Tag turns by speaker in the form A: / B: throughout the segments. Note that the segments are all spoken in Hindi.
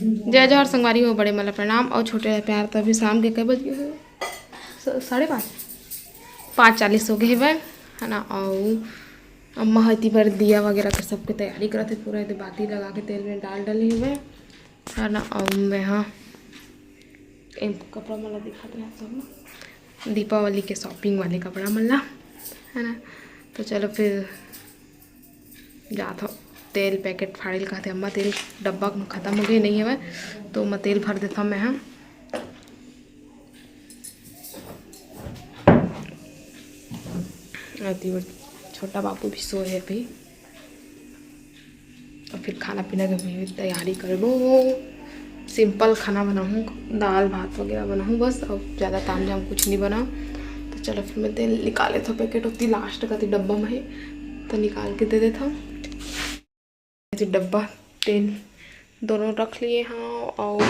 A: जय जौहर संगवारी हो, बड़े मला प्रणाम और छोटे प्यार। तो अभी शाम के कई बज गए हैं, 5:30 हो गए है ना। और अम्मा हती पर दिया वगैरह के सबके तैयारी करते पूरा एकदम बाती लगा के तेल में डाली हुए है ना। और मैं हाँ कपड़ा मला दिखाते हैं सब ना, दीपावली के शॉपिंग वाले कपड़ा मला है ना। तो चलो फिर जाता हूँ, तेल पैकेट फाड़िल कहते अम्मा तेल डब्बा ख़त्म हो गई नहीं है वह, तो मैं तेल भर देता हूँ मैं। हाँ छोटा बाबू भी सोए है अभी, और फिर खाना पीना की भी तैयारी कर लो। सिंपल खाना बनाऊँ, दाल भात वगैरह बनाऊँ बस, और ज़्यादा ताम झाम कुछ नहीं बनाऊँ। तो चलो फिर मैं तेल निकाले था, पैकेट होती लास्ट का थी डब्बा में ही, तो निकाल के दे देता हूँ। डब्बा तेल दोनों रख लिए हाँ। और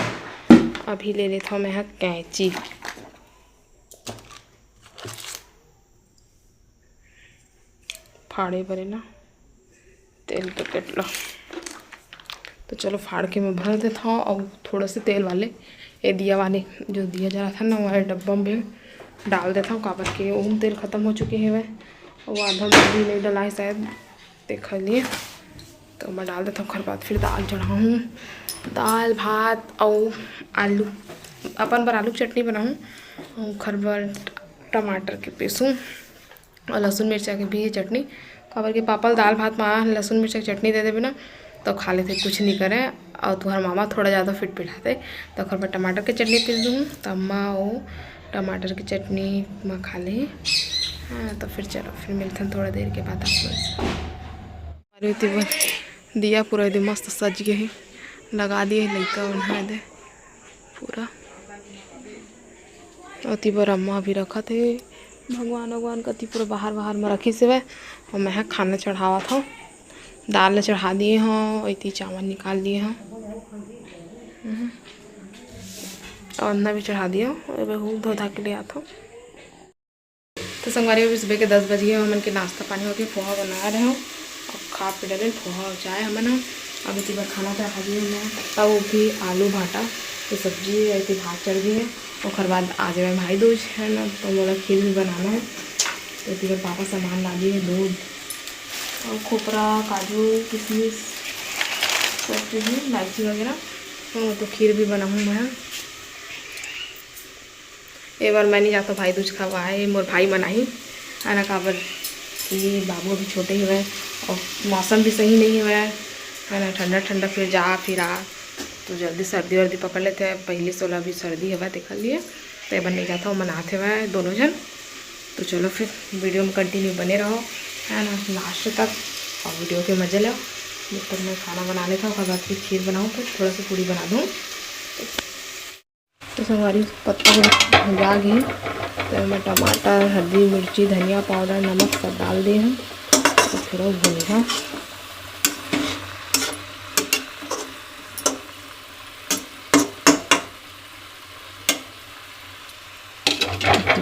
A: अभी ले लेता हूँ मैं कैंची, फाड़े भरे ना तेल पैकेट लो। तो चलो फाड़ के मैं भर देता हूँ, और थोड़ा से तेल वाले ये दिया वाले जो दिया जा रहा था ना वह डब्बा में डाल देता हूँ। काबर के ओम तेल ख़त्म हो चुके हैं वह, वो आधा में भी नहीं डला है शायद, देख लिए। तो मैं डाल देता हूँ। खर बाद फिर दाल चढ़ाऊँ, दाल भात और आलू अपन पर आलू की चटनी बनाऊँ, और खर बार टमाटर के पीसूँ और लहसुन मिर्चा की भी चटनी। काबर के पापा दाल भात में लहसुन मिर्चा की चटनी दे देवे ना तो खा लेते, कुछ नहीं करे। और तुम्हारे मामा थोड़ा ज़्यादा फिट पिटाते, तो खर पर टमाटर की चटनी पीस दूँ, तो अम्मा वो टमाटर की चटनी में खा ली। हाँ तो फिर चलो फिर मिलते हैं थोड़ा देर के बाद आप लोग। दिया पूरा एकदम मस्त सज गए हैं, लगा दिए लड़का उन्हें दे पूरा। अति बार अम्मा भी रखा थे भगवान का पूरा बाहर में रखी से वह, और मैं खाना चढ़ावा था। दाल चढ़ा दिए हाँ, इतनी चावल निकाल दिए हाँ, और अन्ना भी चढ़ा दिया, और धो धा के ले आता हूँ। तो संगवारी अभी सुबह के 10 बज गए, हमन के नाश्ता पानी हो गया, पोहा बना रहे हो और खा पी डाले पोहा और चाय हमन। अभी तीन बार खाना चढ़ा दिए मैं, तब भी आलू भाटा तो सब्जी ऐसी भात चढ़ गई है। और बाद आज मैं भाई दूज है ना, तो मोला खीर भी बनाना है। तो तीन पापा सामान ला दिए, दूध और खोपरा काजू किशमिश सब चीज़ इलायची वगैरह। तो खीर भी बनाऊँ मैं। एक बार मैं नहीं जाता भाई दूज खवाए मोर भाई मनाही है ना। काबर कि बाबू अभी छोटे ही हुए और मौसम भी सही नहीं हुआ है ना, ठंडा फिर जा फिर आ, तो जल्दी सर्दी वर्दी पकड़ लेते हैं। पहले 16 भी सर्दी हवा देख लिए, तो एक बार नहीं जाता हूँ, मनाते हुए दोनों जन। तो चलो फिर वीडियो में कंटिन्यू बने रहो है ना लास्ट तक, और वीडियो के मजे लो। जब तक मैं खाना बना लेता हूँ, बाद फिर खीर बनाऊँ, तो थोड़ा सा पूड़ी बना दूँ। तो हमारी पत्ता को भुजा गई, तो मैं टमाटर हल्दी मिर्ची धनिया पाउडर नमक सब डाल दिए हैं, तो फिर वो भुनेगा।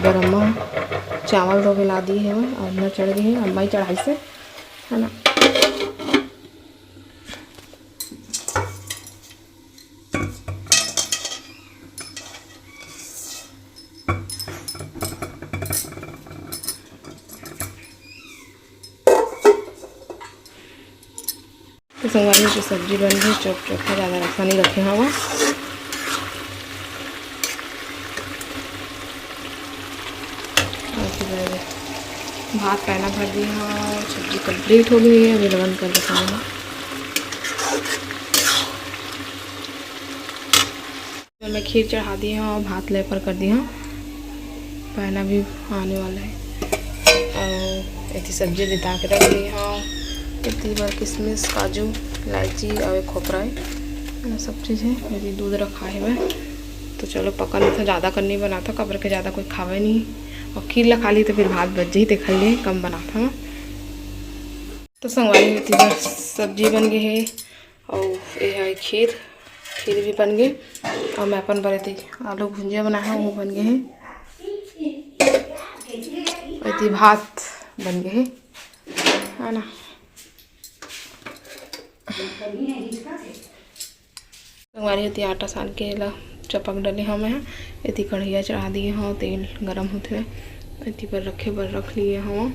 A: अम्मा चावल धो के ला दिए हैं और न चढ़ गए हैं, अम्मा ही चढ़ाई से है ना। तो संगवारी की सब्जी बन गई, चोखा ज़्यादा रखा नहीं रखे हुआ। भात पैना भर दिया और सब्जी कंप्लीट हो गई है, अभी लगन कर दिखाऊंगा। मैं खीर चढ़ा दी हूँ और भात ले पर कर दी हूँ, पैना भी आने वाला है। और इतनी सब्जी लिता के रख दी हूँ, इतनी बार किशमिश काजू इलायची और एक खोपरा है सब चीज़ है। मेरी दूध रखा है मैं, तो चलो पका नहीं था, ज़्यादा करनी बना था, कबर के ज़्यादा कोई खावे नहीं, और खीर ला खा ली तो फिर भात बच ही देख लिए कम बना था। तो संगवारी में तीन सब्जी बन गई है, और ये है खीर भी बन गई, और मैं अपन बने थी आलू भुंजिया बनाया वो बन गए हैं, और भात बन गए है ना। हमारी होती आटा सान के ला चपक डले हमें हैं इतनी कढ़ैया चढ़ा दिए हाँ तेल गरम होते हुए इतनी पर रखे पर रख लिए हाँ।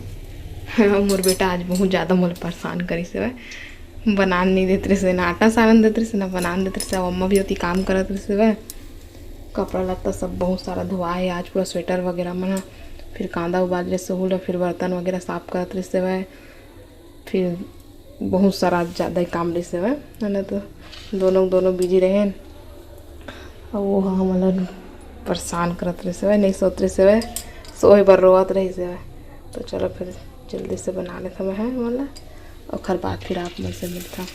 A: मोर बेटा आज बहुत ज़्यादा मोल परेशान करी से वह बनान नहीं देते रहे से ना आटा सानन देते रहे से ना बनान देते रहे से। अम्मा भी होती काम करत रहे से वह कपड़ा लत्ता सब बहुत सारा धुआ है आज पूरा स्वेटर वगैरह में फिर कांदा उबाल रहे से होल फिर बर्तन वगैरह साफ करत रहे से वह फिर बहुत सारा ज़्यादा ही काम रहे से वह है ना। तो दोनों बिजी रहे और वो हमारा परेशान करत रहे से वह नहीं सोच रहे से वह सोए बर रोवत रही से वह। तो चलो फिर जल्दी से बना लेते हैं वाला और खर बाद फिर आप मुझ से मिलता।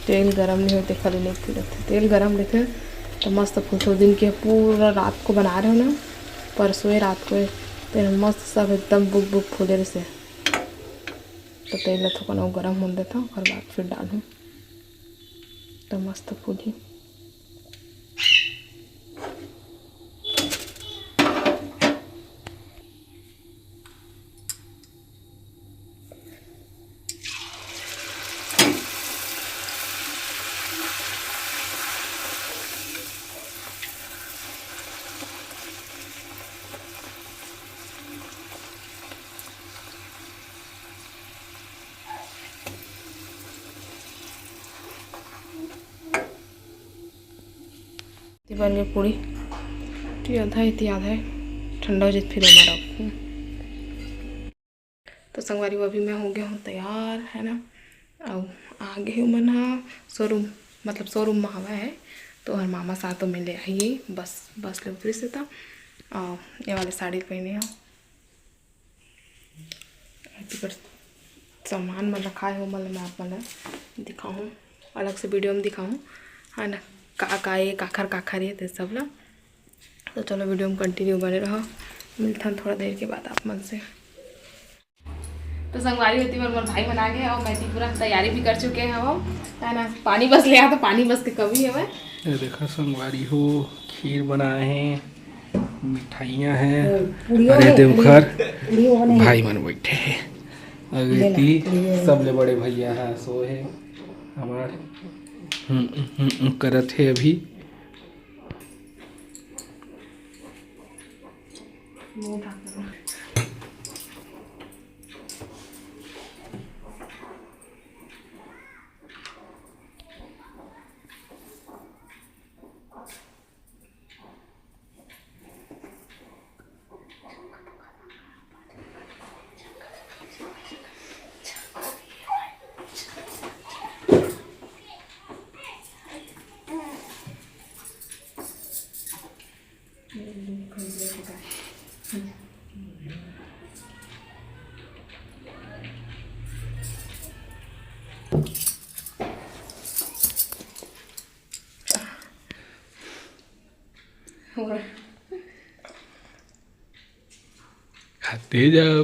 A: तेल गरम नहीं होते खाली नहीं रहते तेल गरम रहते तो मस्त फूल दिन के पूरा रात को बना रहे हो ना परसों रात को तेल मस्त सब एकदम बुक बुक फूले से। तो तेल थोड़ा गरम हो देता और बाद फिर डालूँ तो मस्त फूली। बन गई पूरी आधा है ठंडा हो जाए फिर हमारा रखूँ। तो संगवारी अभी मैं हो गया हूँ तैयार है ना और आगे हूँ मन शोरूम मतलब शोरूम में हवा है तो हर मामा साथ तो मिले आइए बस ले उतरी से था और ये वाले साड़ी पहने हो सामान में रखा है वो मतलब मैं आप मतलब दिखाऊँ अलग से वीडियो में दिखाऊँ है ना का ये काखर ये थे सब लोग। तो चलो वीडियो में कंटिन्यू बने रहो मिलता है थोड़ा देर के बाद आप मन से। तो संगवारी होती है मेरे भाई बना गए और मैं पूरा तैयारी भी कर चुके हैं हम है ना। पानी बस ले तो पानी बस के कभी है मैं देखा
B: संगवारी हो खीर बनाए हैं मिठाइयाँ हैं अरे देवघर भाई मन बैठे हैं अगेती सबले बड़े भैया है सो है हमारे करत है अभी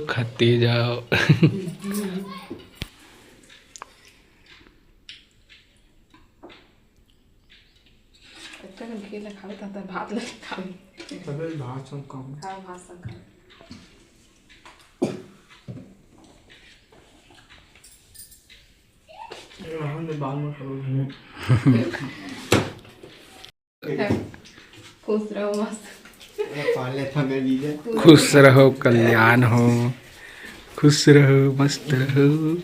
B: खाते जाओ
A: भात लगे खावे
B: भात सब कम
A: भात सब खावे खुश रहो मस्त
B: खुश रहो कल्याण हो खुश रहो मस्त रहो।